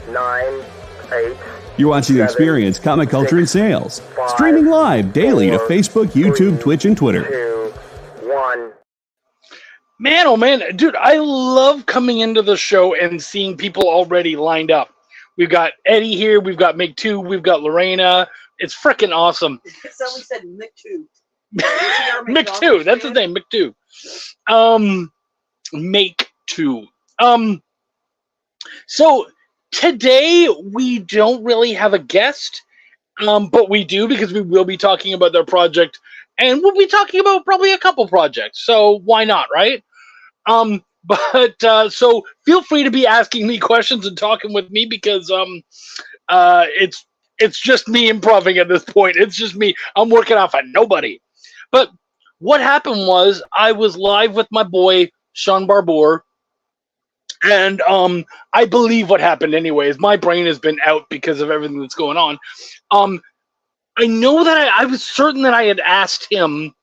9, 8. You're watching 7, Experience Comic Culture and Sales. 5, Streaming live daily 4, to Facebook, YouTube, 3, Twitch, and Twitter. 2, 1. Man, oh man, dude, I love coming into the show and seeing people already lined up. We've got Eddie here, we've got Mick 2, we've got Lorena. It's freaking awesome. Somebody said Mick 2. Mick 2, that's his name, Mick 2. Make 2. So today we don't really have a guest, but we do because we will be talking about their project, and we'll be talking about probably a couple projects. So why not, right? So feel free to be asking me questions and talking with me because it's just me improving at this point. It's just me. I'm working off of nobody. But what happened was I was live with my boy Sean Barbour. And I believe what happened anyways. My brain has been out because of everything that's going on. I know that I was certain that I had asked him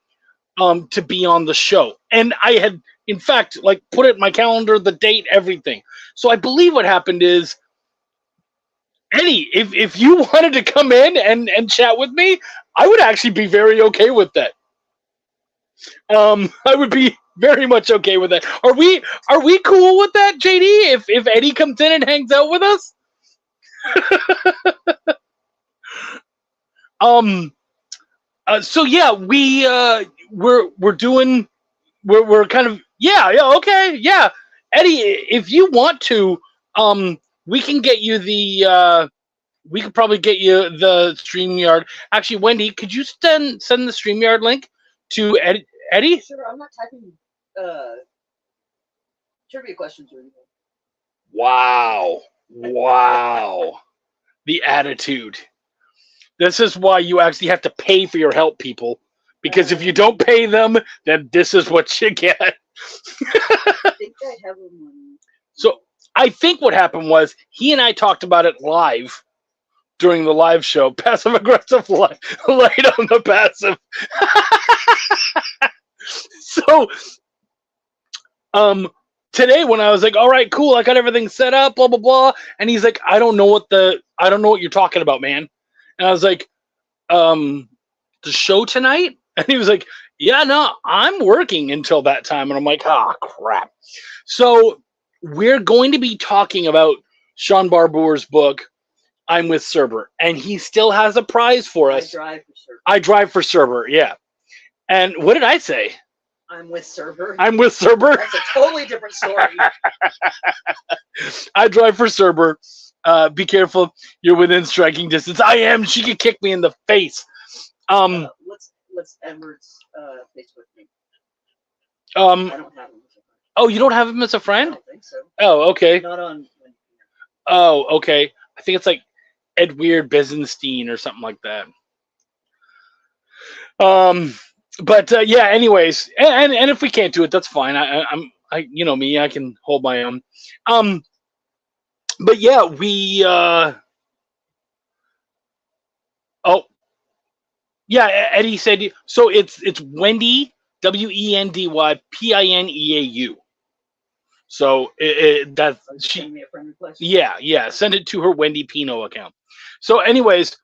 to be on the show. And I had, in fact, like put it in my calendar, the date, everything. So I believe what happened is, Eddie, if you wanted to come in and chat with me, I would actually be very okay with that. I would be very much okay with that. Are we cool with that, JD? If Eddie comes in and hangs out with us? So yeah, we're doing we're kind of okay, yeah. Eddie, if you want to, we can get you the we could probably get you the StreamYard. Actually, Wendy, could you send the StreamYard link to Eddie? Sure, I'm not typing trivia questions or anything. Wow. The attitude. This is why you actually have to pay for your help, people. Because if you don't pay them, then this is what you get. I think I have one. So I think what happened was he and I talked about it live during the live show. Passive aggressive light on the passive. So today when I was like, all right, cool, I got everything set up, blah blah blah, and he's like, I don't know what you're talking about, man. And I was like, the show tonight? And he was like, yeah, no, I'm working until that time. And I'm like, crap. So we're going to be talking about Sean Barbour's book, I'm with Cerber, and he still has a prize for us. I drive for Cerber, yeah. And what did I say? I'm with Cerber. I'm with Cerber. That's a totally different story. I drive for Cerber. Be careful. You're within striking distance. I am. She could kick me in the face. Let's Edward's Facebook name. I don't have him as a friend. Oh, you don't have him as a friend? I don't think so. Oh, okay. Not on. Oh, okay. I think it's like Ed Weird Bezenstein or something like that. But yeah. Anyways, and if we can't do it, that's fine. I you know me. I can hold my own. But yeah, we. Oh. Yeah, Eddie said so. It's Wendy, Wendy Pineau. So that's she. Send me a friend request. Yeah. Send it to her Wendy Pineau account. So, anyways,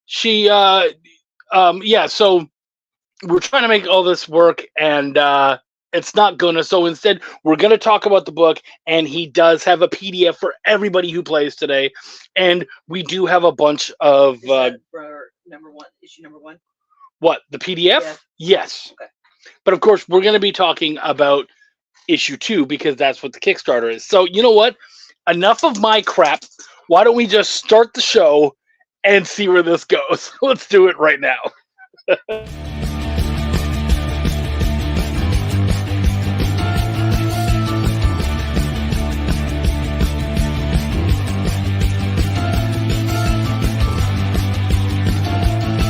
she yeah. So we're trying to make all this work, and it's not gonna. So instead, we're gonna talk about the book, and he does have a PDF for everybody who plays today, and we do have a bunch of. Issue number one. What, the PDF? Yeah. Yes. Okay. But of course, we're going to be talking about issue 2 because that's what the Kickstarter is. So you know what? Enough of my crap. Why don't we just start the show and see where this goes? Let's do it right now.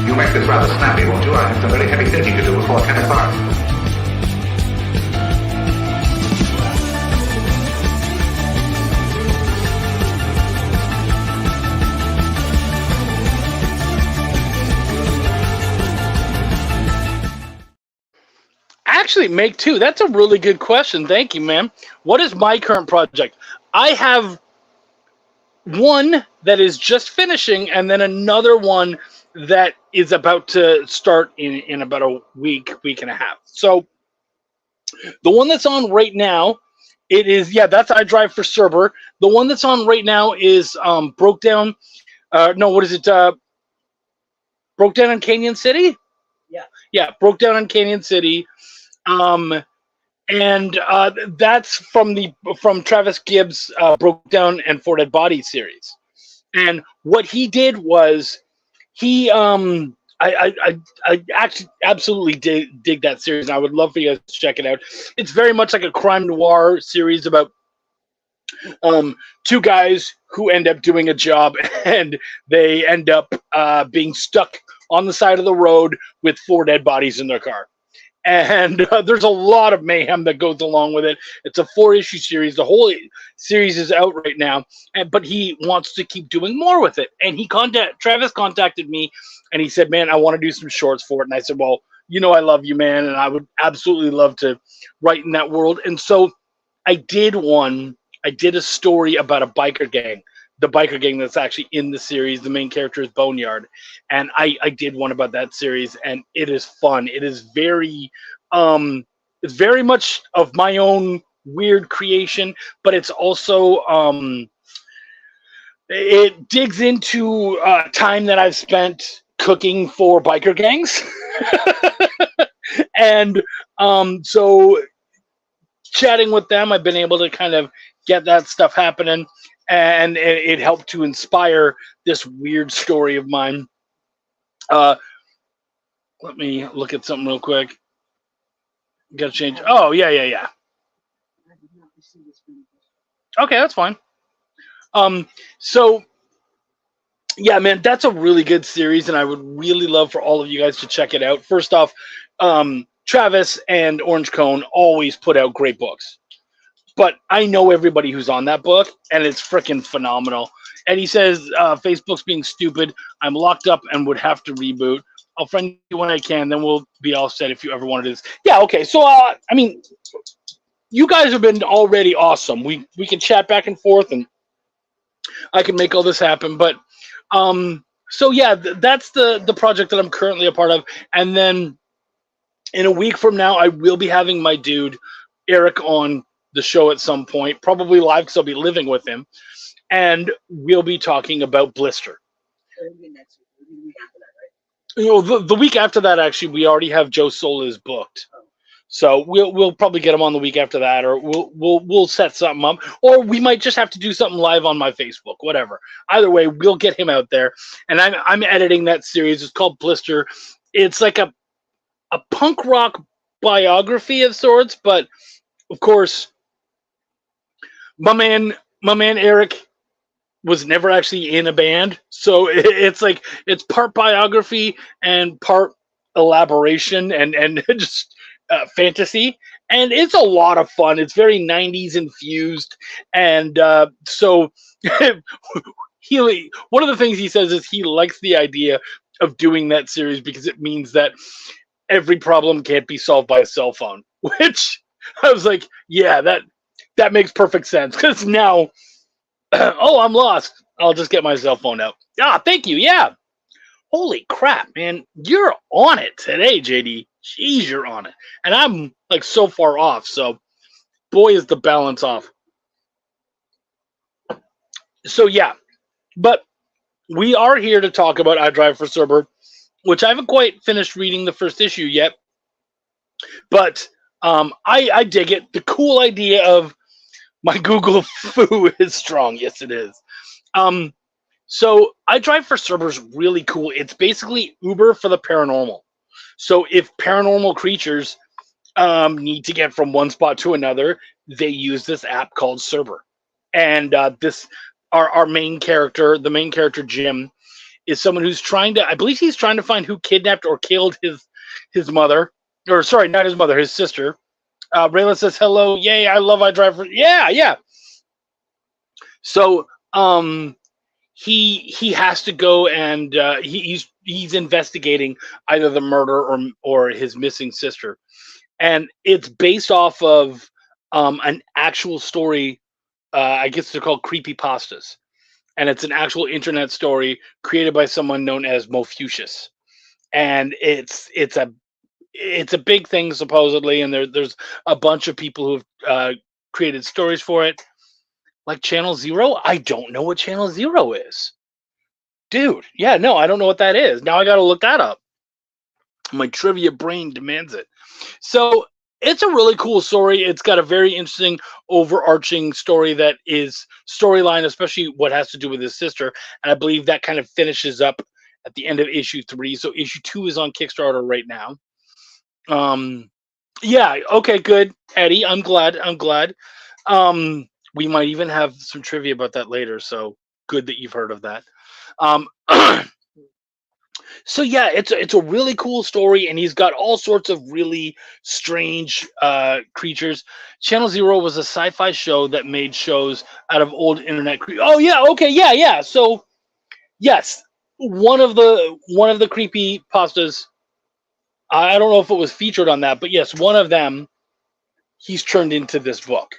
You make this rather snappy, won't you? I have some very heavy thinking to do before 10 o'clock. Actually, Make 2, that's a really good question. Thank you, man. What is my current project? I have one that is just finishing, and then another one that is about to start in about a week and a half. So the one that's on right now, it is, yeah, that's I Drive for Cerber. The one that's on right now is Broke Down. No, what is it? Broke Down in Canyon City? Yeah. Yeah, Broke Down in Canyon City. And that's from Travis Gibbs' Broke Down and Four Dead Bodies series. And what he did was he I actually absolutely dig that series, and I would love for you guys to check it out. It's very much like a crime noir series about two guys who end up doing a job, and they end up being stuck on the side of the road with 4 dead bodies in their car. And there's a lot of mayhem that goes along with it. It's a 4-issue series. The whole series is out right now, but he wants to keep doing more with it. And Travis contacted me, and he said, "Man, I want to do some shorts for it." And I said, "Well, you know I love you, man, and I would absolutely love to write in that world." And so I did one. I did a story about a biker gang. The biker gang that's actually in the series. The main character is Boneyard, and I did one about that series, and it is fun. It is it's very much of my own weird creation, but it's also it digs into time that I've spent cooking for biker gangs, and so chatting with them, I've been able to kind of get that stuff happening. And it helped to inspire this weird story of mine. Let me look at something real quick. Got to change. Oh, yeah. Okay, that's fine. So, yeah, man, that's a really good series, and I would really love for all of you guys to check it out. First off, Travis and Orange Cone always put out great books. But I know everybody who's on that book, and it's freaking phenomenal. And he says, Facebook's being stupid. I'm locked up and would have to reboot. I'll friend you when I can. Then we'll be all set if you ever wanted this. Yeah, okay. So, I mean, you guys have been already awesome. We can chat back and forth, and I can make all this happen. But, so, yeah, that's the project that I'm currently a part of. And then in a week from now, I will be having my dude, Eric, on the show at some point, probably live because I'll be living with him, and we'll be talking about Blister. Next week, the week after that, right? You know, the week after that, actually, we already have Joe Solis booked, so we'll probably get him on the week after that, or we'll set something up, or we might just have to do something live on my Facebook, whatever. Either way, we'll get him out there, and I'm editing that series. It's called Blister. It's like a punk rock biography of sorts, but of course, my man Eric was never actually in a band, so it's like it's part biography and part elaboration and just fantasy, and it's a lot of fun. It's very 90s infused, and so one of the things he says is he likes the idea of doing that series because it means that every problem can't be solved by a cell phone, which I was like, yeah, that makes perfect sense, because now, oh, I'm lost. I'll just get my cell phone out. Ah, thank you. Yeah. Holy crap, man. You're on it today, JD. Jeez, you're on it. And I'm like so far off. So, boy, is the balance off. So, yeah. But we are here to talk about I Drive for Cerber, which I haven't quite finished reading the first issue yet. But I dig it. The cool idea of my Google foo is strong. Yes, it is. So I Drive for Cerber is really cool. It's basically Uber for the paranormal. So if paranormal creatures need to get from one spot to another, they use this app called Cerber. And our main character, the main character Jim, is someone who's I believe he's trying to find who kidnapped or killed his mother. Or sorry, not his mother, his sister. Raylan says hello. Yay! I love I Drive for. Yeah. So he has to go and he's investigating either the murder or his missing sister, and it's based off of an actual story. I guess they're called creepypastas, and it's an actual internet story created by someone known as Mofucius, and it's a big thing supposedly, and there's a bunch of people who've created stories for it, like Channel Zero. I don't know what Channel Zero is, dude. Yeah, no, I don't know what that is. Now I got to look that up. My trivia brain demands it. So it's a really cool story. It's got a very interesting overarching story that is storyline, especially what has to do with his sister. And I believe that kind of finishes up at the end of issue 3. So issue 2 is on Kickstarter right now. Yeah, okay, good, Eddie. I'm glad. We might even have some trivia about that later. So good that you've heard of that. So yeah, it's a really cool story, and he's got all sorts of really strange creatures. Channel Zero was a sci-fi show that made shows out of old internet. Oh yeah, okay, yeah. So yes, one of the creepy pastas. I don't know if it was featured on that, but yes, one of them. He's turned into this book.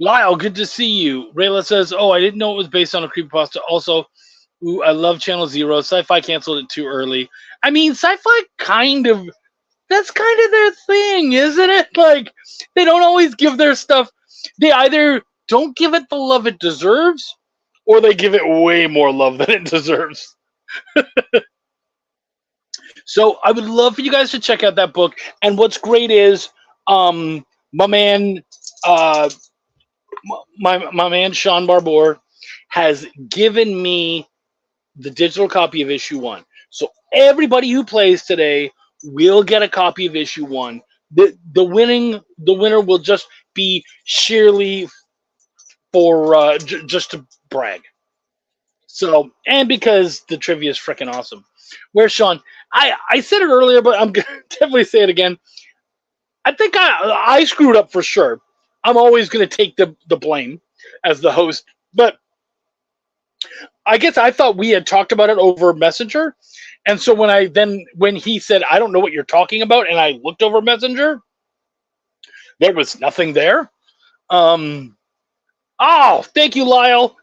Lyle, good to see you. Rayla says, "Oh, I didn't know it was based on a creepypasta." Also, ooh, I love Channel Zero. Sci-Fi canceled it too early. I mean, Sci-Fi that's kind of their thing, isn't it? Like, they don't always give their stuff. They either don't give it the love it deserves, or they give it way more love than it deserves. So I would love for you guys to check out that book. And what's great is, my man, my man Sean Barbour has given me the digital copy of issue 1. So everybody who plays today will get a copy of issue 1. The winner will just be sheerly for just to brag. So, and because the trivia is freaking awesome. Where's Sean? I said it earlier, but I'm gonna definitely say it again. I think I screwed up for sure. I'm always gonna take the blame as the host, but I guess I thought we had talked about it over Messenger, and so when he said I don't know what you're talking about, and I looked over Messenger, there was nothing there. Oh, thank you, Lyle.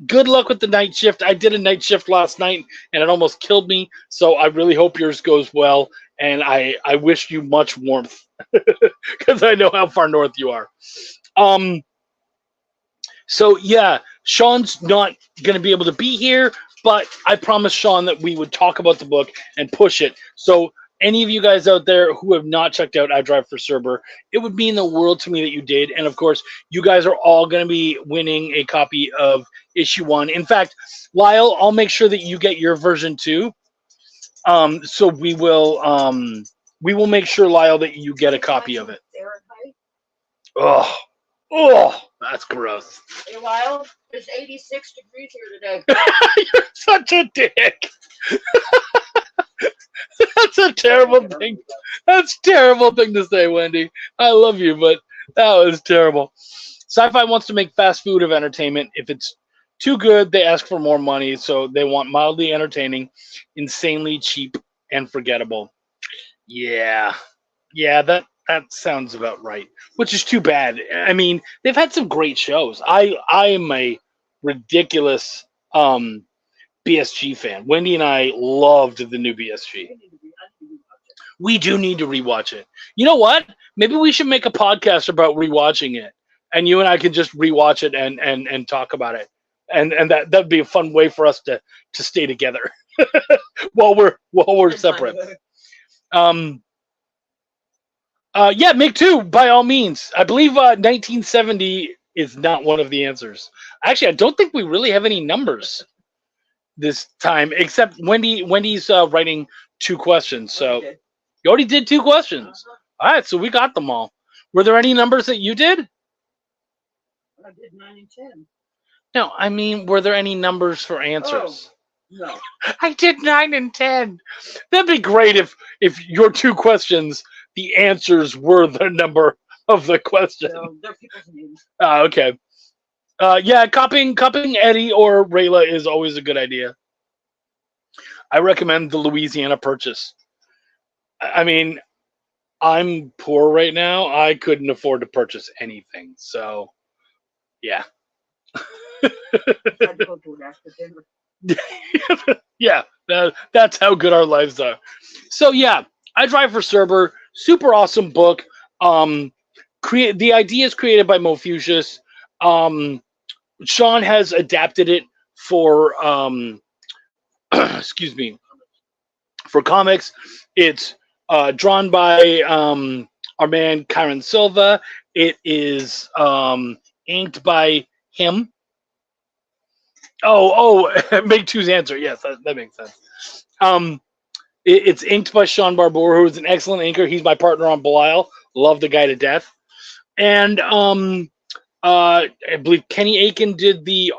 Good luck with the night shift. I did a night shift last night, and it almost killed me. So I really hope yours goes well, and I wish you much warmth because I know how far north you are. So yeah, Sean's not going to be able to be here, but I promised Sean that we would talk about the book and push it. So any of you guys out there who have not checked out I Drive for Cerber, it would mean the world to me that you did. And of course, you guys are all going to be winning a copy of issue 1. In fact, Lyle, I'll make sure that you get your version too. So we will make sure, Lyle, that you get a copy of it. Oh, that's gross. Hey, Lyle, it's 86 degrees here today. You're such a dick. That's a terrible thing. That's a terrible thing to say, Wendy. I love you, but that was terrible. Sci-Fi wants to make fast food of entertainment. If it's too good, they ask for more money. So they want mildly entertaining, insanely cheap, and forgettable. Yeah, that sounds about right. Which is too bad. I mean, they've had some great shows. I am a ridiculous BSG fan. Wendy and I loved the new BSG. We do need to rewatch it. You know what? Maybe we should make a podcast about rewatching it, and you and I can just rewatch it and talk about it, and that'd be a fun way for us to stay together while we're separate. Yeah, make two by all means. I believe 1970 is not one of the answers. Actually, I don't think we really have any numbers this time, except Wendy's writing 2 questions. So you already did 2 questions. All right, so we got them all. Were there any numbers that you did? I did 9 and 10. No, I mean, were there any numbers for answers? No. I did 9 and 10. That'd be great if your 2 questions, the answers were the number of the question. No, they're people's names. Okay. Yeah, copying Eddie or Rayla is always a good idea. I recommend the Louisiana Purchase. I mean, I'm poor right now. I couldn't afford to purchase anything. So, yeah. Had to go to an after dinner. Yeah, that's how good our lives are. So yeah, I Drive for Cerber, super awesome book. The idea is created by Mo Fuchsius. Sean has adapted it for excuse me, for comics. It's drawn by our man Kyron Silva. It is inked by him. Make two's answer. Yes, that makes sense. It's inked by Sean Barbour, who is an excellent inker. He's my partner on Belial. Love the guy to death. And I believe Kenny Aiken did the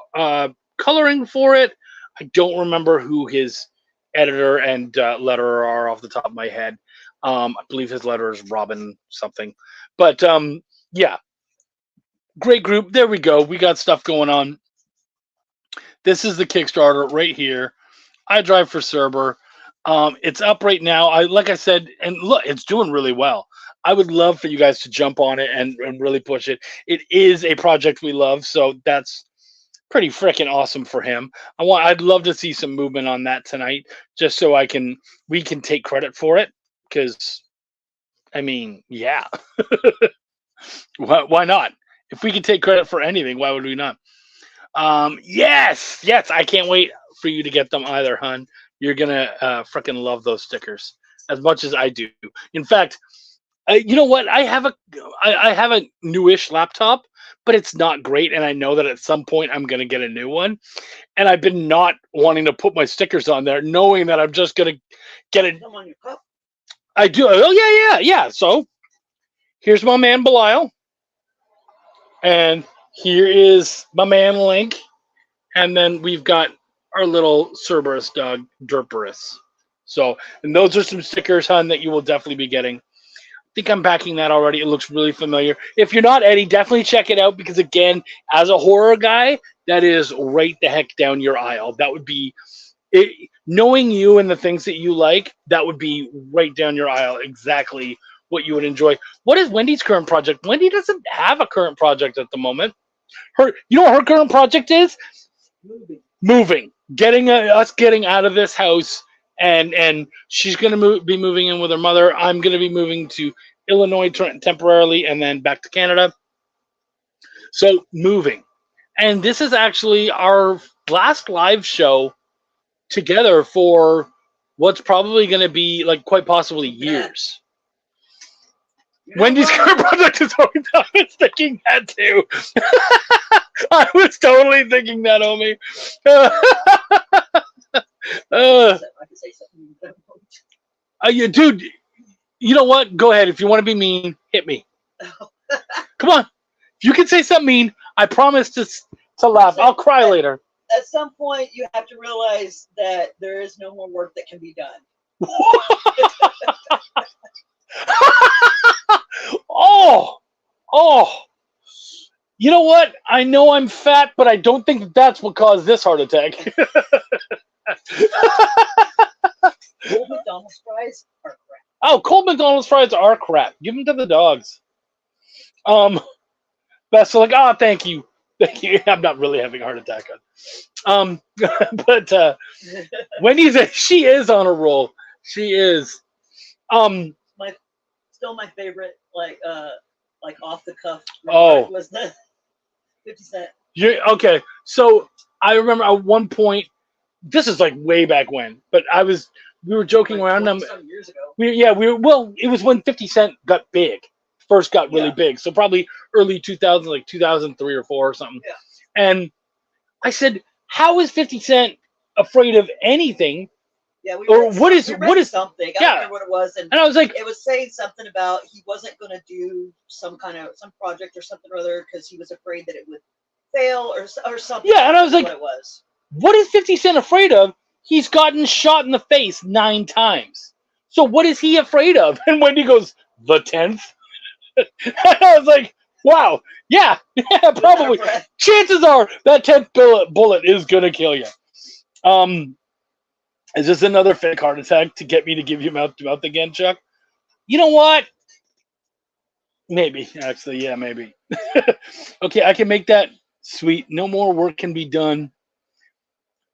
coloring for it. I don't remember who his editor and letterer are off the top of my head. I believe his letterer is Robin something. But yeah, great group. There we go. We got stuff going on. This is the Kickstarter right here. I Drive for Cerber. It's up right now. Like I said, and look, it's doing really well. I would love for you guys to jump on it and really push it. It is a project we love, so that's pretty freaking awesome for him. I'd love to see some movement on that tonight, just so we can take credit for it. Because, I mean, yeah, why not? If we can take credit for anything, why would we not? Yes, I can't wait for you to get them either, hun. You're gonna freaking love those stickers as much as I do. In fact, you know what? I have a newish laptop, but it's not great, and I know that at some point I'm gonna get a new one. And I've been not wanting to put my stickers on there, knowing that I'm just gonna get it. Come on your cup. I do. Oh yeah. So here's my man Belial, and here is my man Link, and then we've got our little Cerberus dog, Derperus. So, and those are some stickers, hun, that you will definitely be getting. I think I'm backing that already. It looks really familiar. If you're not, Eddie, definitely check it out because, again, as a horror guy, that is right the heck down your aisle. That would be, knowing you and the things that you like, that would be right down your aisle, exactly what you would enjoy. What is Wendy's current project? Wendy doesn't have a current project at the moment. You know what her current project is? Moving. Getting out of this house, and she's going to be moving in with her mother. I'm going to be moving to Illinois temporarily and then back to Canada. So moving. And this is actually our last live show together for what's probably going to be like quite possibly years. Wendy's current project is always, I was thinking that too. I was totally thinking that, Omi. Dude, you know what? Go ahead. If you want to be mean, hit me. Come on. If you can say something mean, I promise to laugh. I'll cry later. At some point, you have to realize that there is no more work that can be done. Oh. You know what? I know I'm fat, but I don't think that's what caused this heart attack. Cold McDonald's fries are crap. Oh, cold McDonald's fries are crap. Give them to the dogs. That's like, thank you. I'm not really having a heart attack. But Wendy's, she is on a roll. She is. Still my favorite, like off the cuff. Was the 50 Cent. Okay. So I remember at one point, this is like way back when, but we were joking around them. Years ago. It was when 50 Cent got really big. So probably early 2000, like 2003 or 4 or something. Yeah. And I said, how is 50 Cent afraid of anything? Yeah, what is something? I don't remember what it was, and I was like, it was saying something about he wasn't going to do some project or something or other because he was afraid that it would fail or something. Yeah, and I was like, what is 50 Cent afraid of? He's gotten shot in the face 9 times. So what is he afraid of? And Wendy goes, the 10th. And I was like, wow, yeah, probably. Chances are that 10th bullet is gonna kill you. Is this another fake heart attack to get me to give you mouth to mouth again, Chuck? You know what? Maybe, actually, yeah, maybe. Okay, I can make that Sweet. No more work can be done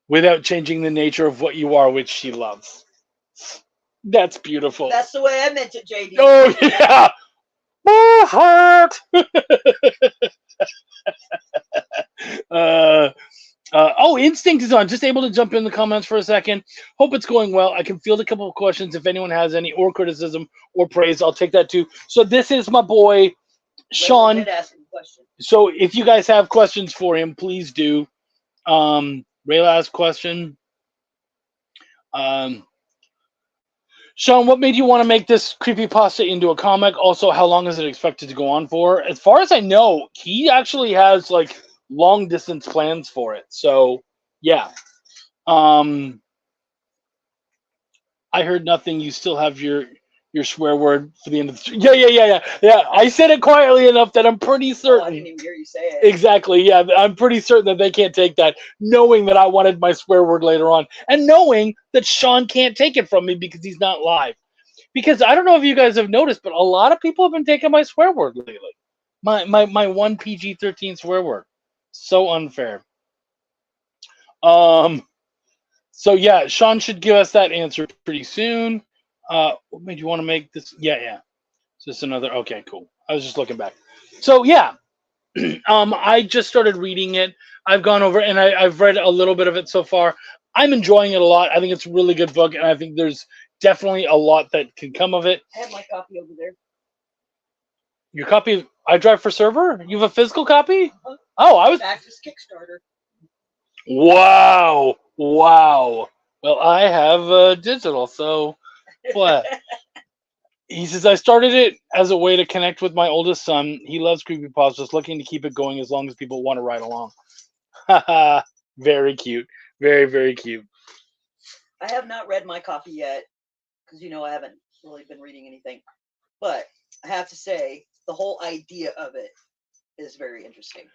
without changing the nature of what you are, which she loves. That's beautiful. That's the way I meant it, JD. Oh yeah. Instinct is on. Just able to jump in the comments for a second. Hope it's going well. I can field a couple of questions if anyone has any, or criticism or praise. I'll take that too. So this is my boy Sean. Did ask him a question. So if you guys have questions for him, please do. Rayla asked a question. Sean, what made you want to make this creepypasta into a comic? Also, how long is it expected to go on for? As far as I know, he actually has like long distance plans for it. So yeah. I heard nothing. You still have your swear word for the end of the yeah. I said it quietly enough that I'm pretty certain. I didn't even hear you say it. Exactly. Yeah, I'm pretty certain that they can't take that, knowing that I wanted my swear word later on, and knowing that Sean can't take it from me because he's not live. Because I don't know if you guys have noticed, but a lot of people have been taking my swear word lately. My one PG-13 swear word. So unfair. So yeah, Sean should give us that answer pretty soon. What made you want to make this? Yeah. It's just another. Okay, cool. I was just looking back. So yeah, I just started reading it. I've gone over and I've read a little bit of it so far. I'm enjoying it a lot. I think it's a really good book, and I think there's definitely a lot that can come of it. I have my copy over there. Your copy of I Drive for Server? You have a physical copy? Uh-huh. Oh, I was. Access Kickstarter. Wow. Well, I have digital, so what? He says, I started it as a way to connect with my oldest son. He loves creepypastas, looking to keep it going as long as people want to ride along. Haha, very cute. Very, very cute. I have not read my copy yet because I haven't really been reading anything. But I have to say, the whole idea of it is very interesting.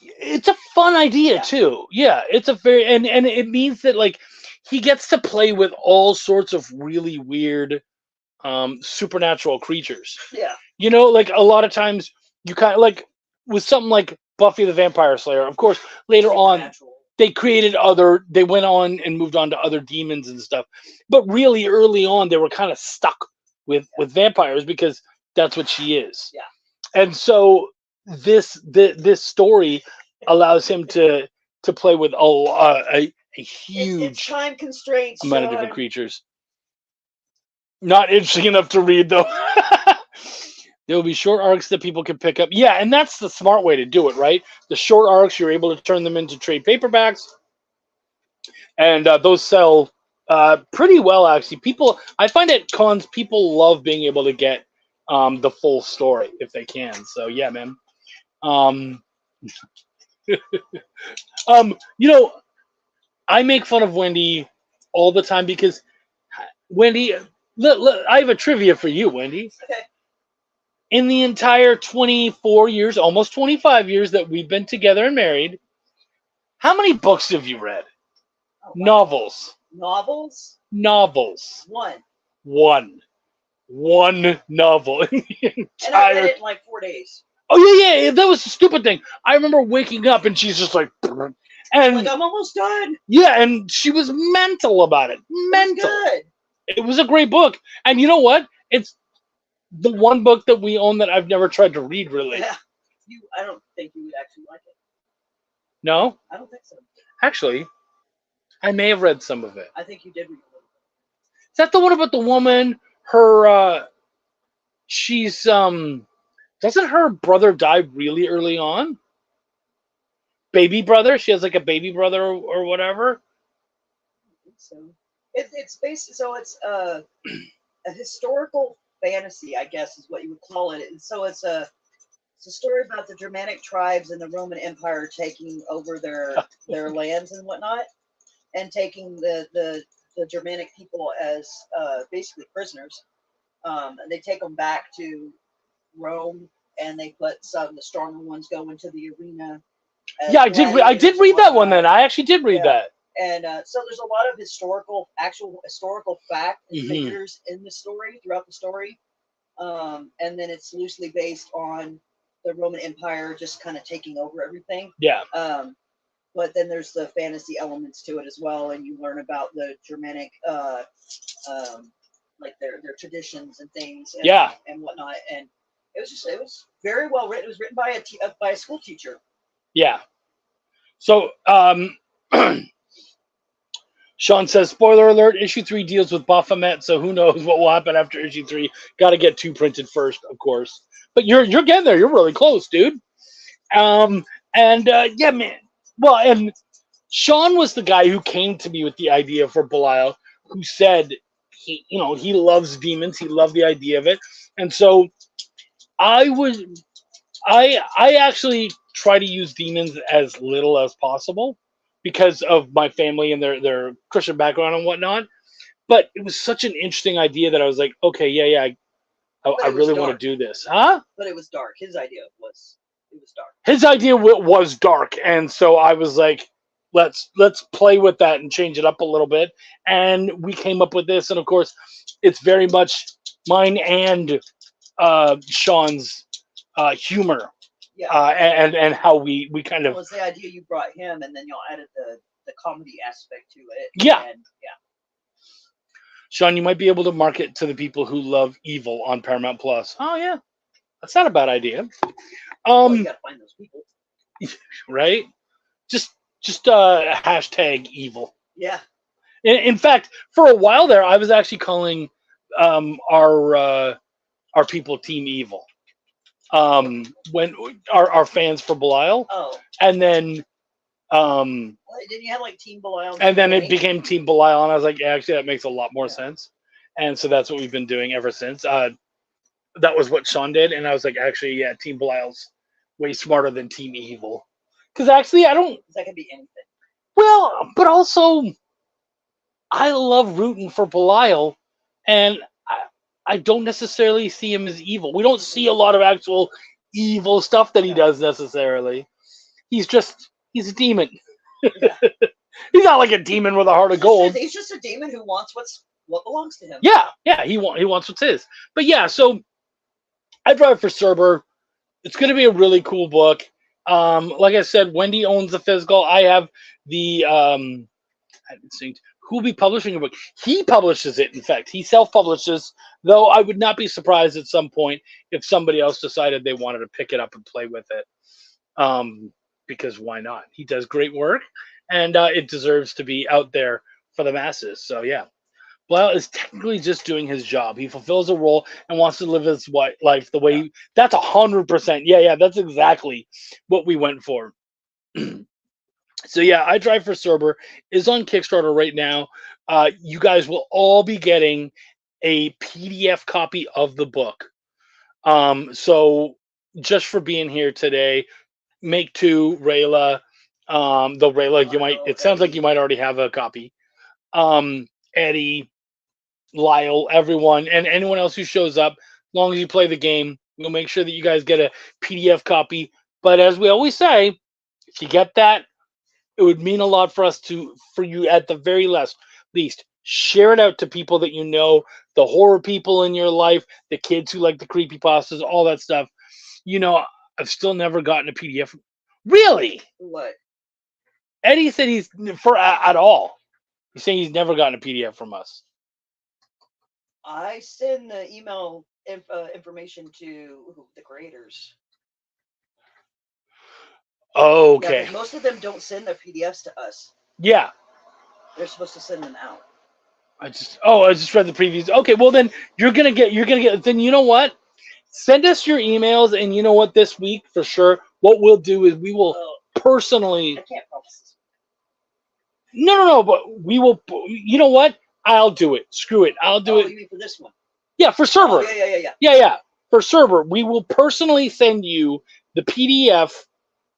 It's a fun idea too. Yeah, it's a very and it means that like he gets to play with all sorts of really weird supernatural creatures. Yeah. Like a lot of times you kind of like with something like Buffy the Vampire Slayer. Of course, later on they went on and moved on to other demons and stuff. But really early on they were kind of stuck with vampires because that's what she is. Yeah. And so this story allows him to play with a huge it's time constraints amount of different creatures. Not interesting enough to read though. There will be short arcs that people can pick up. Yeah, and that's the smart way to do it, right? The short arcs, you're able to turn them into trade paperbacks, and those sell pretty well. Actually, I find at cons people love being able to get the full story if they can. So yeah, man. I make fun of Wendy all the time because Wendy. Look, I have a trivia for you, Wendy. Okay. In the entire 24 years, almost 25 years that we've been together and married, how many books have you read? Oh, wow. Novels. Novels? One novel in the entire. And I read it in like 4 days. Oh yeah, that was the stupid thing. I remember waking up and she's just like, and like, I'm almost done. Yeah, and she was mental about it. Mental. Good. It was a great book, and you know what? It's the one book that we own that I've never tried to read. Really. Yeah. I don't think you would actually like it. No. I don't think so. Actually, I may have read some of it. I think you did read it. Is that the one about the woman? Her, she's doesn't her brother die really early on? Baby brother? She has like a baby brother or whatever. I think so. It's based. So it's a historical fantasy, I guess, is what you would call it. And so it's a story about the Germanic tribes in the Roman Empire taking over their lands and whatnot, and taking the Germanic people as basically prisoners. And they take them back to Rome, and they let the stronger ones go into the arena. Yeah, I did read that one. Then I actually did read that. And so there's a lot of actual historical fact and figures in the story throughout the story, and then it's loosely based on the Roman Empire just kind of taking over everything. Yeah. But then there's the fantasy elements to it as well, and you learn about the Germanic, like their traditions and things, and whatnot. And it was very well written. It was written by a school teacher. Yeah. So Sean says, spoiler alert, issue 3 deals with Baphomet, so who knows what will happen after issue 3. Got to get 2 printed first, of course. But you're getting there. You're really close, dude. Yeah, man. Well, and Sean was the guy who came to me with the idea for Belial, who said he loves demons. He loved the idea of it. And so I actually try to use demons as little as possible because of my family and their Christian background and whatnot. But it was such an interesting idea that I was like, okay, yeah, I really want to do this. Huh? But it was dark. His idea was dark. His idea was dark, and so I was like, let's play with that and change it up a little bit. And we came up with this, and of course, it's very much mine and Sean's humor. Yeah. And how we kind of. It was the idea you brought him, and then y'all added the comedy aspect to it. Yeah. And, yeah. Sean, you might be able to market to the people who love evil on Paramount Plus. Oh yeah, that's not a bad idea. Well, you gotta find those people. Right? Just hashtag evil. Yeah. In fact, for a while there, I was actually calling our people Team Evil. When our fans for Belial. Oh. And then didn't you have like Team Belial? And then it became Team Belial, and I was like, yeah, actually, that makes a lot more sense. And so that's what we've been doing ever since. That was what Sean did, and I was like, actually, yeah, Team Belial's way smarter than Team Evil. Because actually, I don't. That could be anything. Well, but also, I love rooting for Belial, and I don't necessarily see him as evil. We don't see a lot of actual evil stuff that he does necessarily. He's a demon. Yeah. He's not like a demon with a heart of gold. He's just a demon who wants what belongs to him. Yeah, he wants what's his. But yeah, so I drive for Cerber. It's going to be a really cool book. Like I said, Wendy owns the physical. I have the who'll be publishing a book. He publishes it. In fact, he self-publishes. Though I would not be surprised at some point if somebody else decided they wanted to pick it up and play with it. Because why not? He does great work, and it deserves to be out there for the masses. So yeah, Belial is technically just doing his job. He fulfills a role and wants to live his life the way. That's 100%. Yeah, that's exactly what we went for. So yeah, I Drive for Cerber is on Kickstarter right now. You guys will all be getting a PDF copy of the book. So just for being here today. Make 2, Rayla. Though Rayla, it sounds like you might already have a copy. Eddie, Lyle, everyone, and anyone else who shows up, as long as you play the game, we'll make sure that you guys get a PDF copy. But as we always say, if you get that, it would mean a lot for us for you at the very least, share it out to people that you know, the horror people in your life, the kids who like the creepypastas, all that stuff. I've still never gotten a PDF. Really? What? Eddie said he's at all. He's saying he's never gotten a PDF from us. I send the email information to the creators. Okay. Yeah, most of them don't send their PDFs to us. Yeah. They're supposed to send them out. I just read the previews. Okay, well then you're gonna get. Then you know what? Send us your emails, and you know what? This week for sure, what we'll do is we will personally. I can't promise this. No, but we will. You know what? I'll do it. Screw it. I'll do it. You mean for this one? Yeah, for Cerber. Oh, Yeah. For Cerber, we will personally send you the PDF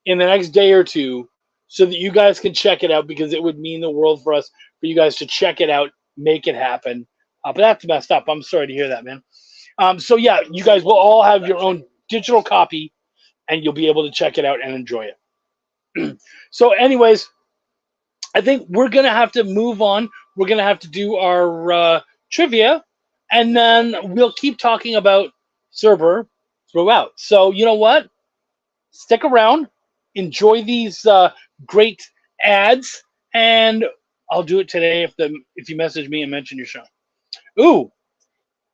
in the next day or two, so that you guys can check it out, because it would mean the world for us for you guys to check it out, make it happen. But that's messed up. I'm sorry to hear that, man. So yeah, you guys will all have your own digital copy, and you'll be able to check it out and enjoy it. So anyways, I think we're going to have to move on. We're going to have to do our trivia, and then we'll keep talking about Cerber throughout. So you know what? stick around, enjoy these great ads, and I'll do it today if you message me and mention your show. Ooh,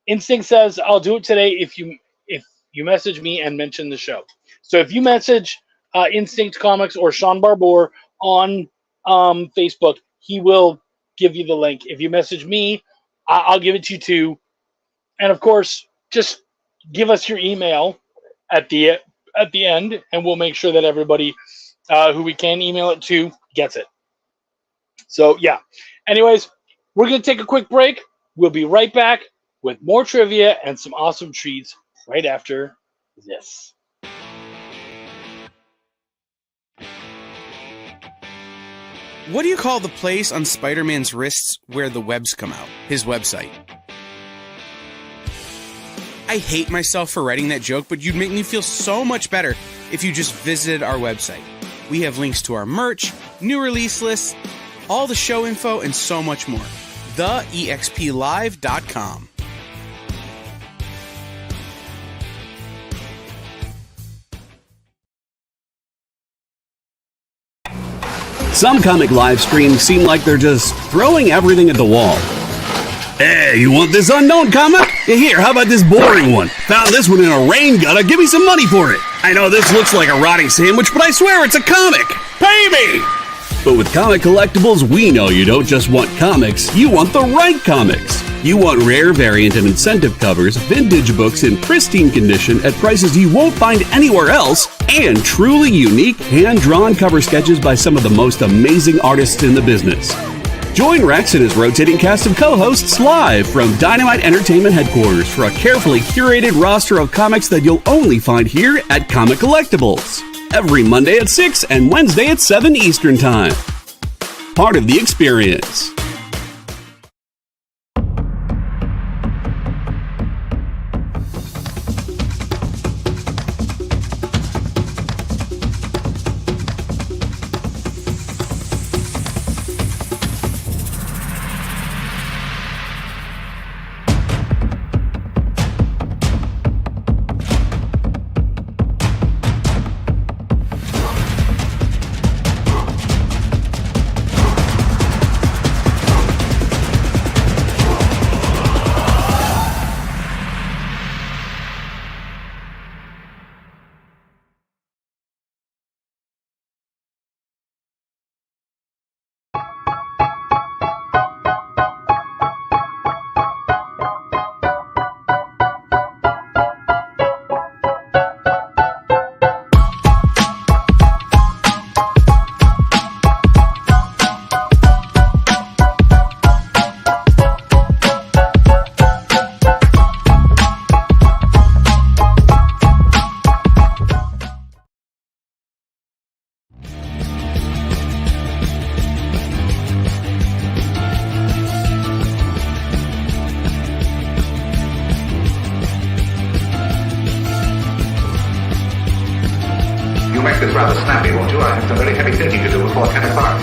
Instinct says I'll do it today if you message me and mention the show. So if you message Instinct Comics or Sean Barbour on Facebook, he will give you the link. If you message me, I'll give it to you too. And of course, just give us your email at the end, and we'll make sure that everybody who we can email it to gets it. So yeah. Anyways, we're gonna take a quick break. We'll be right back with more trivia and some awesome treats right after this. What do you call the place on Spider-Man's wrists where the webs come out? His website. I hate myself for writing that joke, but you'd make me feel so much better if you just visited our website. We have links to our merch, new release lists, all the show info, and so much more. TheEXPLive.com. Some comic live streams seem like they're just throwing everything at the wall. Hey, you want this unknown comic? Here, how about this boring one? Found this one in a rain gutter. Give me some money for it. I know this looks like a rotting sandwich, but I swear it's a comic. Pay me! But with Comic Collectibles, we know you don't just want comics, you want the right comics. You want rare variant and incentive covers, vintage books in pristine condition at prices you won't find anywhere else, and truly unique hand-drawn cover sketches by some of the most amazing artists in the business. Join Rex and his rotating cast of co-hosts live from Dynamite Entertainment headquarters for a carefully curated roster of comics that you'll only find here at Comic Collectibles. Every Monday at 6 and Wednesday at 7 Eastern Time. Part of the experience. You make this rather snappy, won't you? I have some very heavy thinking to do before 10 o'clock.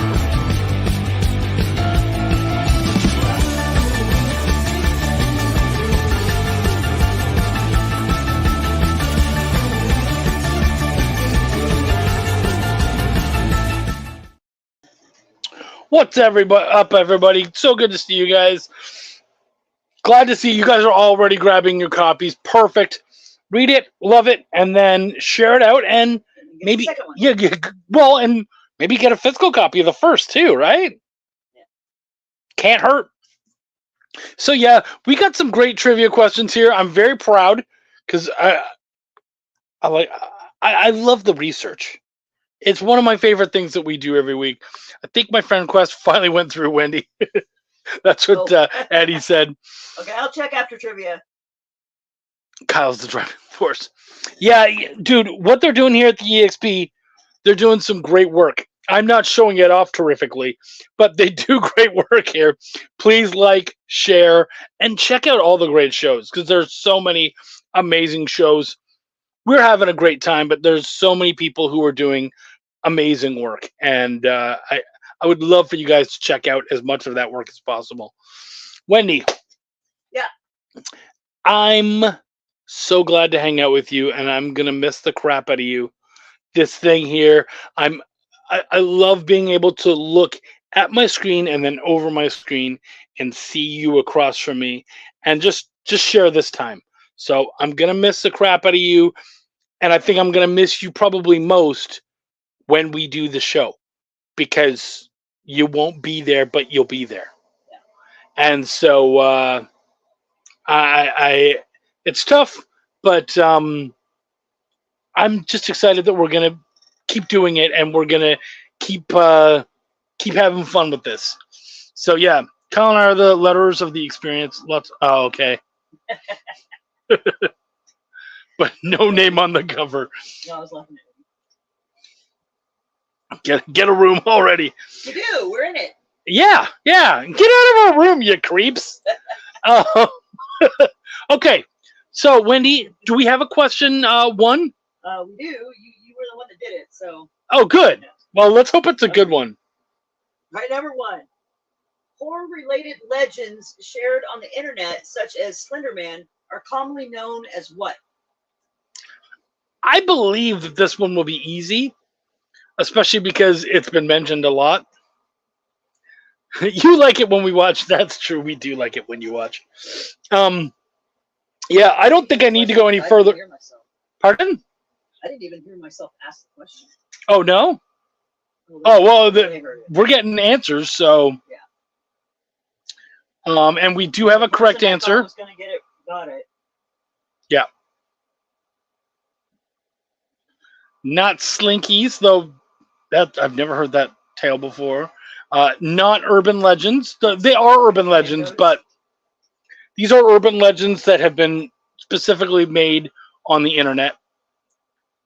What's everybody? So good to see you guys. Glad to see you guys are already grabbing your copies. Perfect. Read it, love it, and then share it out, and maybe and maybe get a physical copy of the first too, right? Yeah. Can't hurt. So yeah, we got some great trivia questions here. I'm very proud because I love the research. It's one of my favorite things that we do every week. I think my friend Quest finally went through Wendy. That's what Eddie said. Okay, I'll check after trivia. Kyle's the driving force. Yeah, dude, what they're doing here at the EXP, they're doing some great work. I'm not showing it off terrifically, but they do great work here. Please like, share, and check out all the great shows because there's so many amazing shows. We're having a great time, but there's so many people who are doing amazing work, and I would love for you guys to check out as much of that work as possible. Wendy. Yeah. I'm so glad to hang out with you, and I'm going to miss the crap out of you this thing here. I love being able to look at my screen and then over my screen and see you across from me and just share this time. So I'm gonna miss the crap out of you, and I think I'm gonna miss you probably most when we do the show, because you won't be there, but you'll be there. And so I it's tough, but I'm just excited that we're gonna keep doing it, and we're gonna keep having fun with this. So yeah, Kyle and I are the letters of the experience. Okay. But no name on the cover. No, I was laughing at Get a room already. you. We do. We're in it. Yeah. Get out of our room, you creeps. Okay. So Wendy, do we have a question? One? We do. You were the one that did it. So. Oh, good. Well, let's hope it's a good one. Right, number one. Horror-related legends shared on the internet, such as Slenderman, are commonly known as what? I believe that this one will be easy, especially because it's been mentioned a lot. You like it when we watch. That's true. We do like it when you watch. Yeah, I don't think I need to go any further. Hear myself. Pardon? I didn't even hear myself ask the question. Oh, no? Oh, well, we're getting answers, so. Yeah. And we do have a correct answer. I was gonna get it. Got it. Yeah. Not Slinkies, though. That I've never heard that tale before. Not urban legends. They are urban legends, but these are urban legends that have been specifically made on the internet.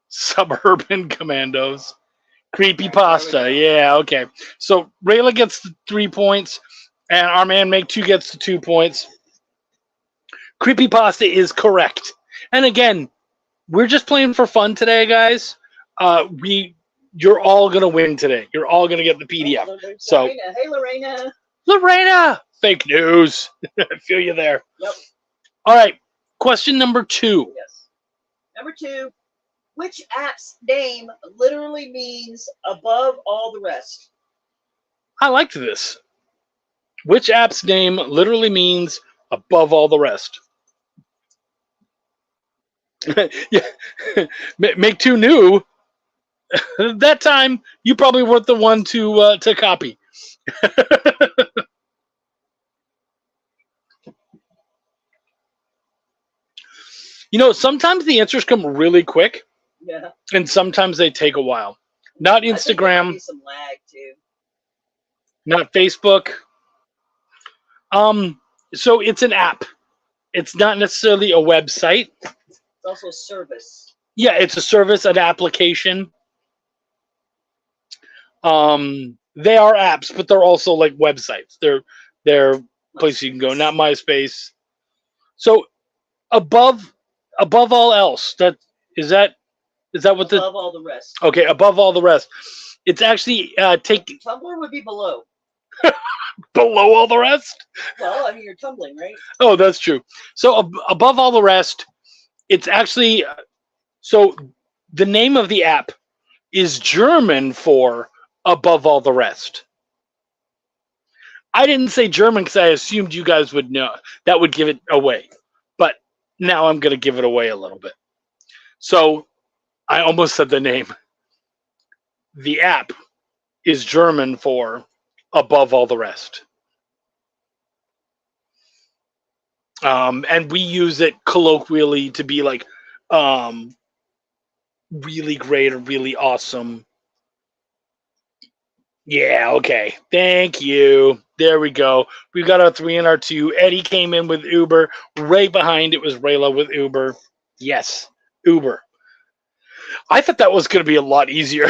Suburban Commandos. Creepypasta. Yeah, okay. So Rayla gets the 3 points, and our man Make 2 gets the 2 points. Creepypasta is correct. And again, we're just playing for fun today, guys. You're all gonna win today. You're all gonna get the PDF. So, Lorena. Hey, Lorena. Lorena, fake news. I feel you there. Yep. All right. Question number 2. Yes. Number 2. Which app's name literally means above all the rest? I liked this. Which app's name literally means above all the rest? Yeah. Make 2 new. That time you probably weren't the one to copy. Sometimes the answers come really quick, Yeah. and sometimes they take a while. Not I think there Instagram, might be some lag too. not Facebook. So it's an app. It's not necessarily a website. It's also a service. Yeah, it's a service, an application. They are apps, but they're also like websites. They're places you can go, not MySpace. So above all else, is that what Above all the rest. okay, above all the rest. It's actually Tumblr would be below. below all the rest. Well, I mean, you're tumbling, right? Oh, that's true. So above all the rest, it's actually so the name of the app is German for above all the rest. I didn't say German because I assumed you guys would know. That would give it away. But now I'm going to give it away a little bit. So I almost said the name. The app is German for above all the rest. And we use it colloquially to be like really great or really awesome. Yeah, okay. Thank you. There we go. We got our 3 and our 2. Eddie came in with Uber. Right behind it was Rayla with Uber. Yes, Uber. I thought that was going to be a lot easier.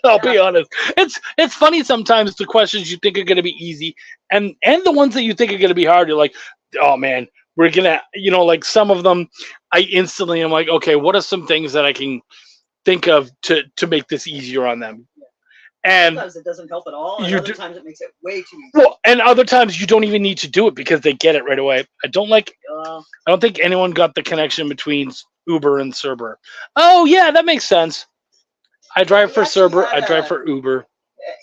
I'll be honest. It's funny sometimes the questions you think are going to be easy and the ones that you think are going to be hard, you're like, oh man, we're going to, like some of them, I instantly am like, okay, what are some things that I can think of to make this easier on them? And sometimes it doesn't help at all, and other times it makes it way too easy. Well, and other times you don't even need to do it because they get it right away. I don't think anyone got the connection between Uber and Cerber. Oh yeah, that makes sense. I drive for Cerber. I drive for Uber.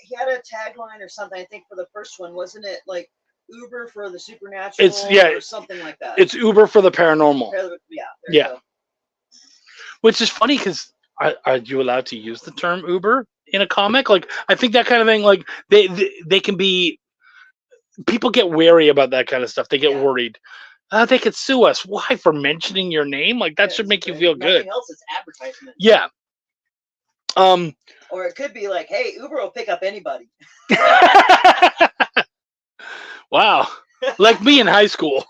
He had a tagline or something. I think for the first one, wasn't it like Uber for the supernatural? Or something like that. It's Uber for the paranormal. Yeah. Which is funny because are you allowed to use the term Uber in a comic? Like, I think that kind of thing, like they can be, people get wary about that kind of stuff. They get worried. They could sue us. Why? For mentioning your name? Like, that should make you feel good. Nothing else, it's advertisement. Yeah. Or it could be like, hey, Uber will pick up anybody. Wow. Like me in high school.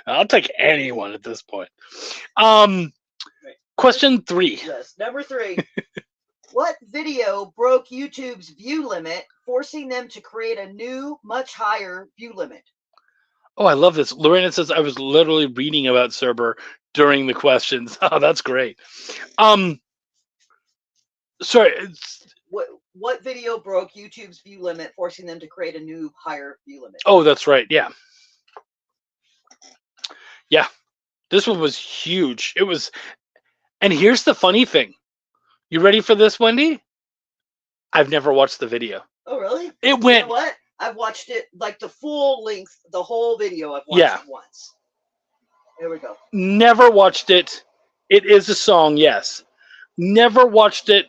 I'll take anyone at this point. Question 3. Yes, number 3. What video broke YouTube's view limit, forcing them to create a new, much higher view limit? Oh, I love this. Lorena says, I was literally reading about Cerber during the questions. Oh, that's great. Sorry. What video broke YouTube's view limit, forcing them to create a new, higher view limit? Oh, that's right. Yeah. Yeah. This one was huge. It was, and here's the funny thing. You ready for this, Wendy? I've never watched the video. Oh, really? It went. You know what? I've watched it like the full length, the whole video. I've watched it once. There we go. Never watched it. It is a song, yes. Never watched it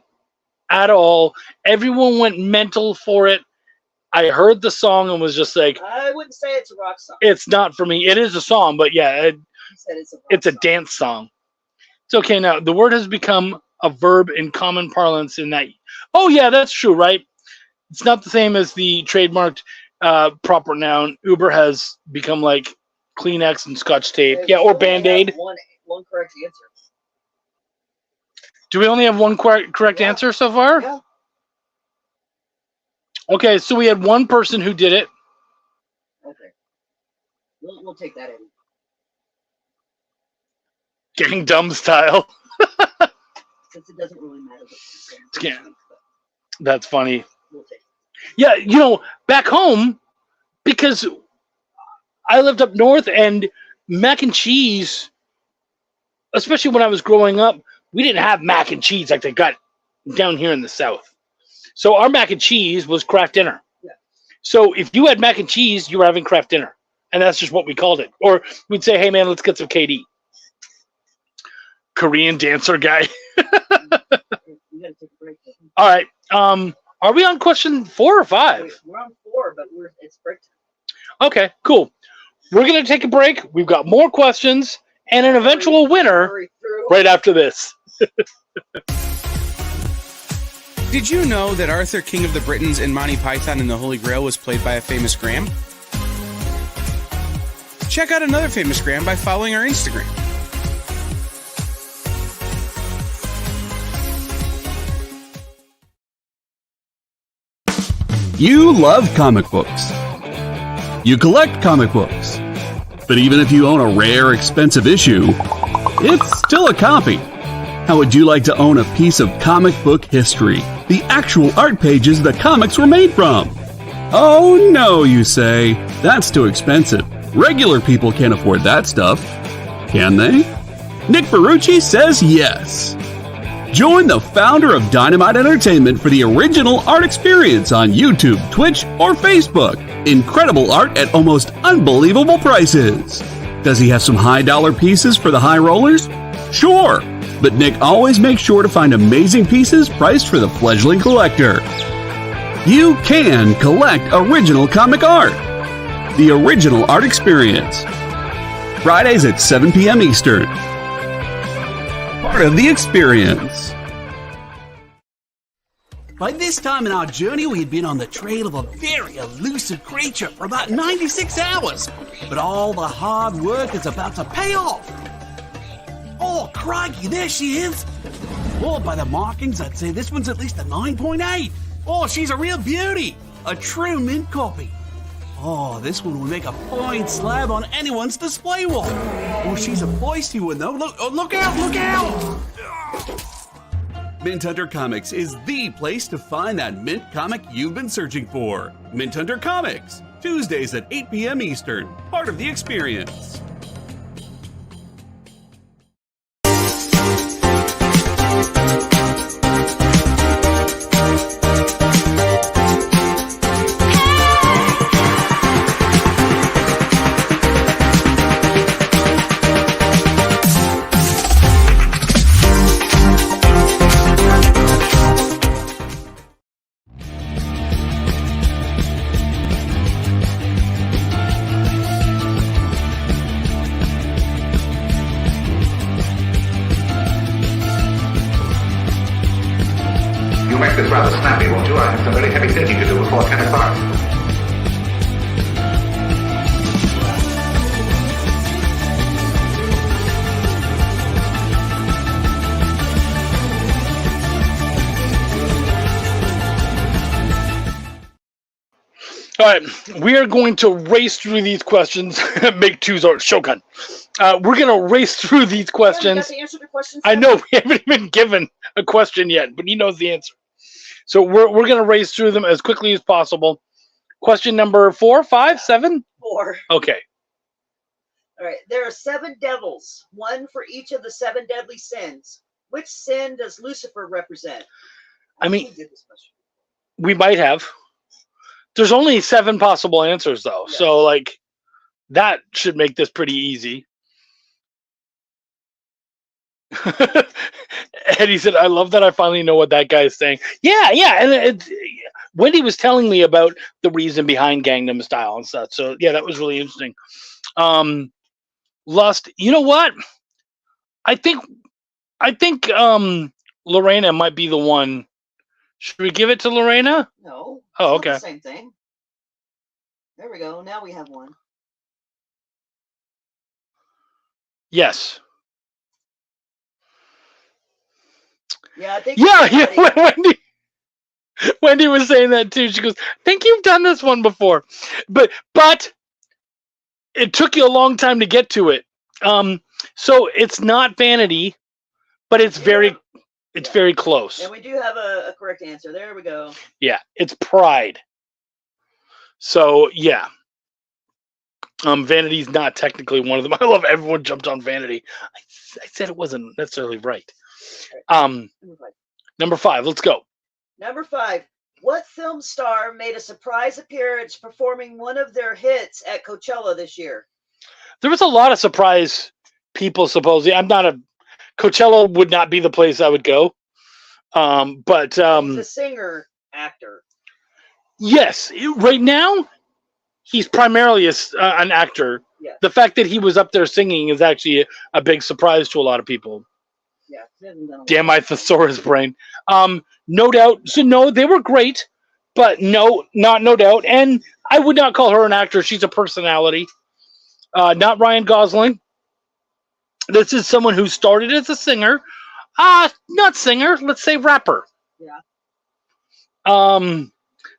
at all. Everyone went mental for it. I heard the song and was just like, I wouldn't say it's a rock song. It's not for me. It is a song, but yeah, it's a dance song. It's okay now. The word has become a verb in common parlance in that. Oh yeah, that's true, right? It's not the same as the trademarked proper noun. Uber has become like Kleenex and Scotch tape. Yeah, or Band-Aid. One correct answer. Do we only have one correct answer so far? Yeah. Okay, so we had one person who did it. Okay. We'll take that in. Getting dumb style. Since it doesn't really matter. That's funny. We'll take it. Yeah, you know, back home, because I lived up north and mac and cheese, especially when I was growing up, we didn't have mac and cheese like they got down here in the South. So our mac and cheese was Kraft dinner. Yeah. So if you had mac and cheese, you were having Kraft dinner. And that's just what we called it. Or we'd say, hey, man, let's get some KD. Korean dancer guy. We gotta take a break. All right. Are we on question 4 or 5? We're on 4, but it's break time. Okay, cool. We're going to take a break. We've got more questions and an eventual winner right after this. Did you know that Arthur, King of the Britons in Monty Python and the Holy Grail was played by a famous Graham? Check out another famous Graham by following our Instagram. You love comic books. You collect comic books. But even if you own a rare, expensive issue, it's still a copy. How would you like to own a piece of comic book history? The actual art pages the comics were made from? Oh no, you say. That's too expensive. Regular people can't afford that stuff. Can they? Nick Ferrucci says yes. Join the founder of Dynamite Entertainment for the original art experience on YouTube, Twitch, or Facebook. Incredible art at almost unbelievable prices. Does he have some high-dollar pieces for the high rollers? Sure, but Nick always makes sure to find amazing pieces priced for the fledgling collector. You can collect original comic art. The original art experience. Fridays at 7 p.m. Eastern. Part of the experience. By this time in our journey, we had been on the trail of a very elusive creature for about 96 hours. But all the hard work is about to pay off. Oh, crikey, there she is. Oh, by the markings, I'd say this one's at least a 9.8. Oh, she's a real beauty. A true mint copy. Oh, this one will make a fine slab on anyone's display wall. Oh, she's a feisty one, though. Look out, look out! Mint Hunter Comics is the place to find that mint comic you've been searching for. Mint Hunter Comics, Tuesdays at 8 p.m. Eastern, part of the experience. You'll make this rather snappy, won't you? I have some very heavy thinking to do before 10 o'clock. All right, we are going to race through these questions. Make twos or Shogun. We're going to race through these Yeah, you questions. got to answer the questions. I know we haven't even given a question yet, but he knows the answer. So we're going to race through them as quickly as possible. Question number 4, 5, 7? 4. Okay. All right. There are 7 devils, one for each of the 7 deadly sins. Which sin does Lucifer represent? I mean- think we did this question. We might have. There's only 7 possible answers, though. Yes. So, like, that should make this pretty easy. Eddie said, I love that I finally know what that guy is saying. Yeah. And Wendy was telling me about the reason behind Gangnam Style and stuff. So, yeah, that was really interesting. Lust. You know what? I think Lorena might be the one. Should we give it to Lorena? No. Oh, it's not okay. the same thing. There we go. Now we have one. Yes. Yeah, I think. Yeah. Wendy was saying that too. She goes, "I think you've done this one before," but it took you a long time to get to it. So it's not vanity, but it's very close. And we do have a correct answer. There we go. Yeah, it's pride. So yeah, vanity's not technically one of them. I love everyone jumped on vanity. I said it wasn't necessarily right. Number 5. Let's go. Number 5. What film star made a surprise appearance performing one of their hits at Coachella this year? There was a lot of surprise people. Supposedly, Coachella would not be the place I would go. But He's a singer actor. yes, right now he's primarily an actor. Yeah. The fact that he was up there singing is actually a big surprise to a lot of people. Yeah. He hasn't done a lot. Damn my thesaurus brain. No doubt. So no, they were great, but no doubt. And I would not call her an actor. She's a personality. Not Ryan Gosling. This is someone who started as a singer. Not singer. Let's say rapper. Yeah.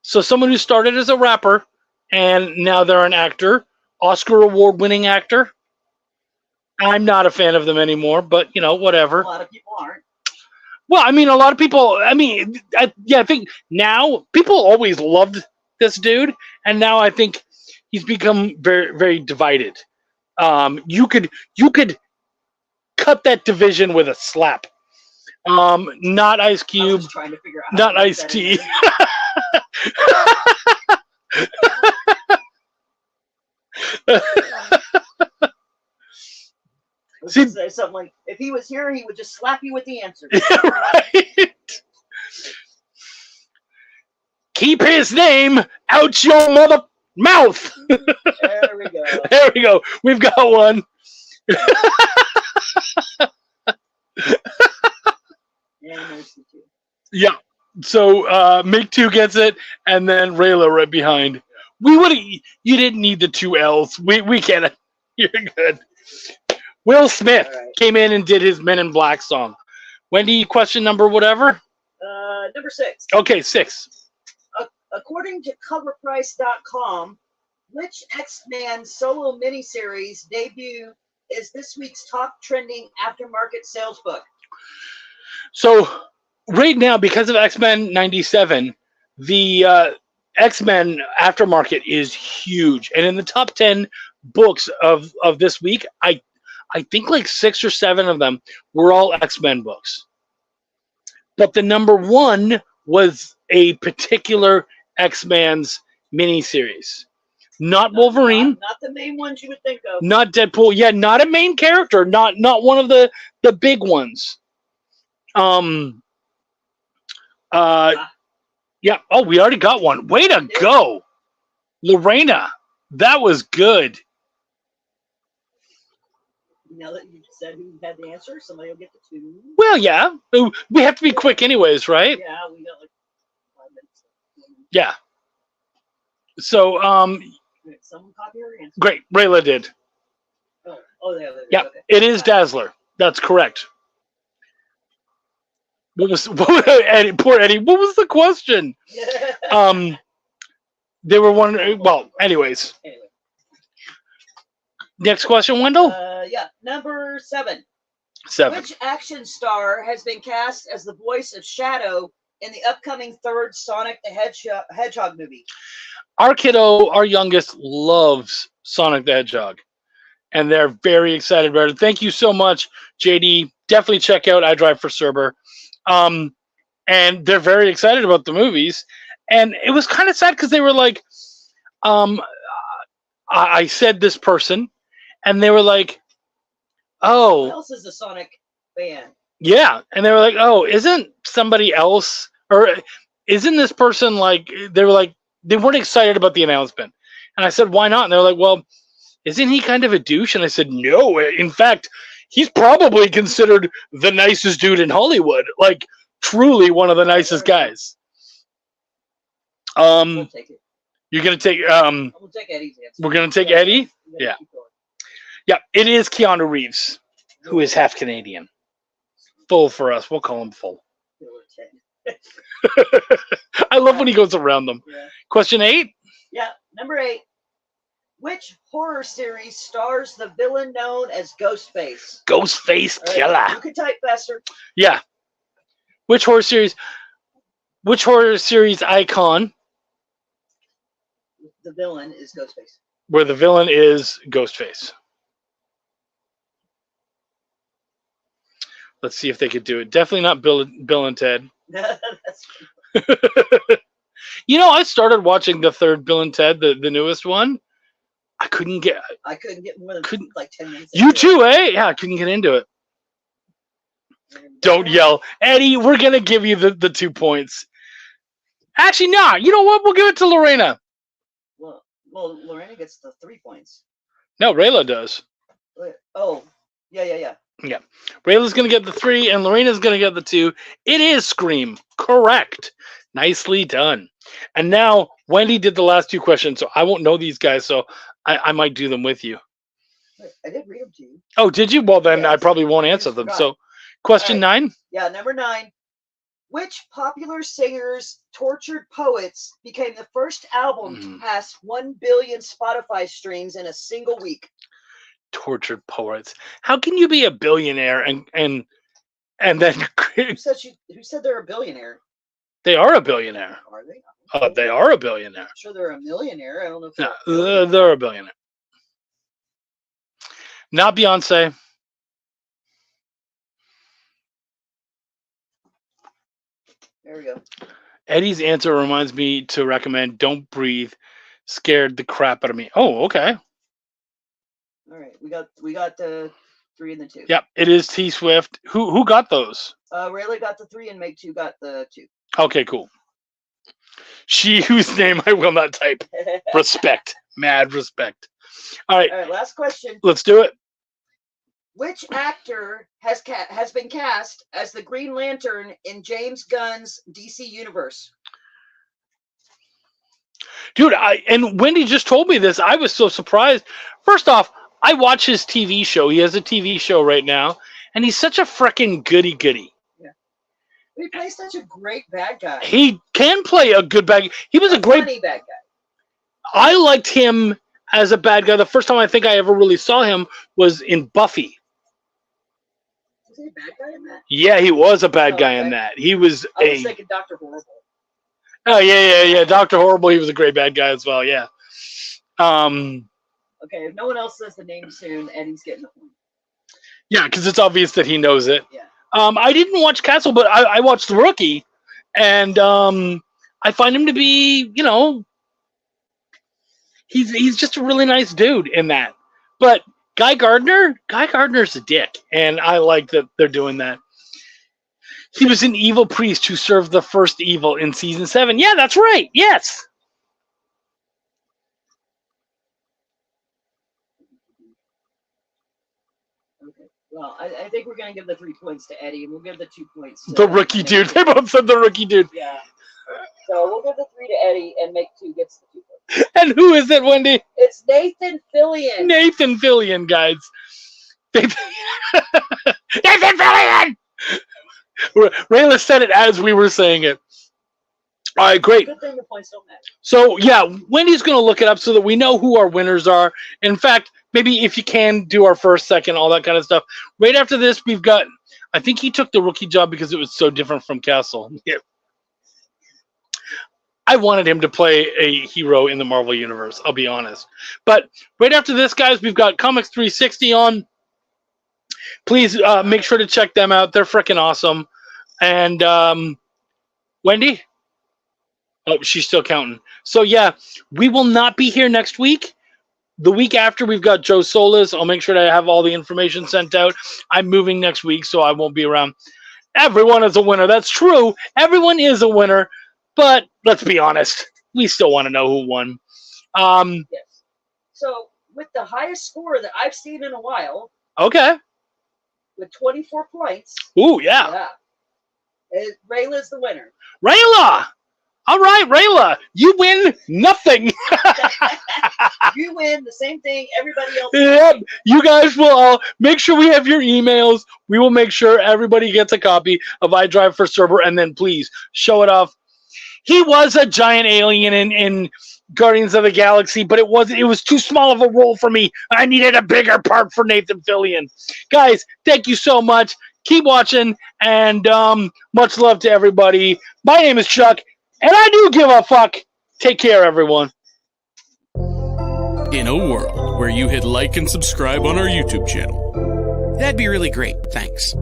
So someone who started as a rapper and now they're an actor, Oscar award-winning actor. I'm not a fan of them anymore, but whatever. A lot of people aren't. Well, I mean, a lot of people. I mean, I think now people always loved this dude, and now I think he's become very, very divided. You could cut that division with a slap. Not Ice I was Cube, just trying to figure out. not Ice T. Say something like, if he was here, he would just slap you with the answer. Right. Keep his name out your mother mouth. There we go. There we go. We've got one. And there's the 2. Yeah. So Make 2 gets it, and then Rayla right behind. You didn't need the 2 L's. We get it. You're good. Will Smith came in and did his Men in Black song. Wendy, question number whatever? Number 6. Okay, 6. According to CoverPrice.com, which X-Men solo miniseries debut is this week's top trending aftermarket sales book? So right now, because of X-Men 97, the X-Men aftermarket is huge. And in the top 10 books of this week, I think like 6 or 7 of them were all X-Men books. But the number one was a particular X-Men's miniseries. Not Wolverine. Not the main ones you would think of. Not Deadpool. Yeah, not a main character. Not one of the big ones. Yeah. Oh, we already got one. Way to go, Lorena. That was good. Now that you said who had the answer, somebody will get the 2. Well, yeah. We have to be quick anyways, right? Yeah, we got like 5 minutes. Yeah. So, Someone copy her answer. great. Rayla did. There. Yeah, Okay. it is Dazzler. That's correct. What was Eddie? Poor Eddie. What was the question? They were wondering. Well, anyways. Anyway. Next question, Wendell. Number 7. 7. Which action star has been cast as the voice of Shadow in the upcoming 3rd Sonic the Hedgehog movie? Our kiddo, our youngest, loves Sonic the Hedgehog, and they're very excited about it. Thank you so much, JD. Definitely check out I Drive for Cerber. And they're very excited about the movies. And it was kind of sad because they were like, I said this person, and they were like, Who oh, else is a Sonic fan? yeah. And they were like, oh, isn't somebody else, or isn't this person like, they were like, they weren't excited about the announcement. And I said, why not? And they were like, well, isn't he kind of a douche? And I said, no. In fact, he's probably considered the nicest dude in Hollywood. Like, truly one of the nicest guys. We'll take it. You're going to take, We'll take Eddie's answer. we're going to take Eddie? Yeah. Yeah. Yeah, it is Keanu Reeves, who is half Canadian. Full for us. We'll call him full. I love when he goes around them. Yeah. Question 8? Yeah, number 8. Which horror series stars the villain known as Ghostface? Ghostface All Killer. right, you can type faster. Yeah. Which horror series icon The villain is Ghostface. where the villain is Ghostface? Let's see if they could do it. Definitely not Bill and Ted. That's You know, I started watching the 3rd Bill and Ted, the newest one. I couldn't get more than like 10 minutes. you too, eh? Yeah, I couldn't get into it. Don't yell. Eddie, we're gonna give you the 2 points. Actually, no, you know what? We'll give it to Lorena. Well, Lorena gets the 3 points. No, Rayla does. Oh, yeah. Yeah. Rayla's going to get the 3, and Lorena's going to get the 2. It is Scream. Correct. Nicely done. And now, Wendy did the last 2 questions, so I won't know these guys, so I might do them with you. I did read them to you. Oh, did you? Well, then Yes. I probably won't answer them. So, question 9? Yeah, number 9. Which popular singer's Tortured Poets became the first album to pass 1 billion Spotify streams in a single week? Tortured Poets. How can you be a billionaire and then Who said they're a billionaire? they are a billionaire? Are they? They are a billionaire. I'm sure they're a millionaire. I don't know if No, they're a billionaire. Not Beyonce. There we go. Eddie's answer reminds me to recommend Don't Breathe. Scared the crap out of me. Oh, okay. All right, we got the 3 and the 2. Yep, it is T Swift. Who got those? Rayleigh got the 3 and Make 2 got the 2. Okay, cool. She whose name I will not type. Respect. Mad respect. All right. All right, last question. Let's do it. Which actor has been cast as the Green Lantern in James Gunn's DC universe? Dude, and Wendy just told me this. I was so surprised. First off, I watch his TV show. He has a TV show right now, and he's such a freaking goody-goody. Yeah. He plays such a great bad guy. He can play a good bad guy. He was a great funny bad guy. I liked him as a bad guy. The first time I think I ever really saw him was in Buffy. Was he a bad guy in that? Yeah, he was a bad guy in Okay. that. He was I was thinking Dr. Horrible. Oh yeah. Dr. Horrible, he was a great bad guy as well, yeah. Okay, if no one else says the name soon, Eddie's getting the point. Yeah, because it's obvious that he knows it. Yeah. I didn't watch Castle, but I watched The Rookie, and I find him to be, he's just a really nice dude in that. But Guy Gardner's a dick, and I like that they're doing that. He was an evil priest who served the first evil in season 7. Yeah, that's right. Yes. Okay. Well, I think we're going to give the 3 points to Eddie, and we'll give the 2 points to The rookie dude. They both said the rookie dude. Yeah. So we'll give the 3 to Eddie, and make 2 gets the 2 points. And who is it, Wendy? It's Nathan Fillion. Nathan Fillion, guys. Nathan Fillion! Rayla said it as we were saying it. All right, great. Good thing the points don't matter. So, yeah, Wendy's going to look it up so that we know who our winners are. In fact, maybe if you can do our first, second, all that kind of stuff. Right after this, we've got, I think he took the rookie job because it was so different from Castle. Yeah. I wanted him to play a hero in the Marvel Universe, I'll be honest. But right after this, guys, we've got Comics 360 on. Please make sure to check them out. They're freaking awesome. And Wendy? Oh, she's still counting. So, yeah, we will not be here next week. The week after, we've got Joe Solis. I'll make sure to have all the information sent out. I'm moving next week, so I won't be around. Everyone is a winner. That's true. Everyone is a winner. But let's be honest. We still want to know who won. Yes. So, with the highest score that I've seen in a while, Okay. with 24 points, Ooh, yeah. Rayla's the winner. Rayla! All right, Rayla. You win nothing. You win the same thing everybody else. Yep. You guys will all make sure we have your emails. We will make sure everybody gets a copy of I Drive for Cerber, and then please show it off. He was a giant alien in Guardians of the Galaxy, but it was too small of a role for me. I needed a bigger part for Nathan Fillion. Guys, thank you so much. Keep watching, and much love to everybody. My name is Chuck, and I do give a fuck. Take care, everyone. In a world where you hit like and subscribe on our YouTube channel, that'd be really great. Thanks.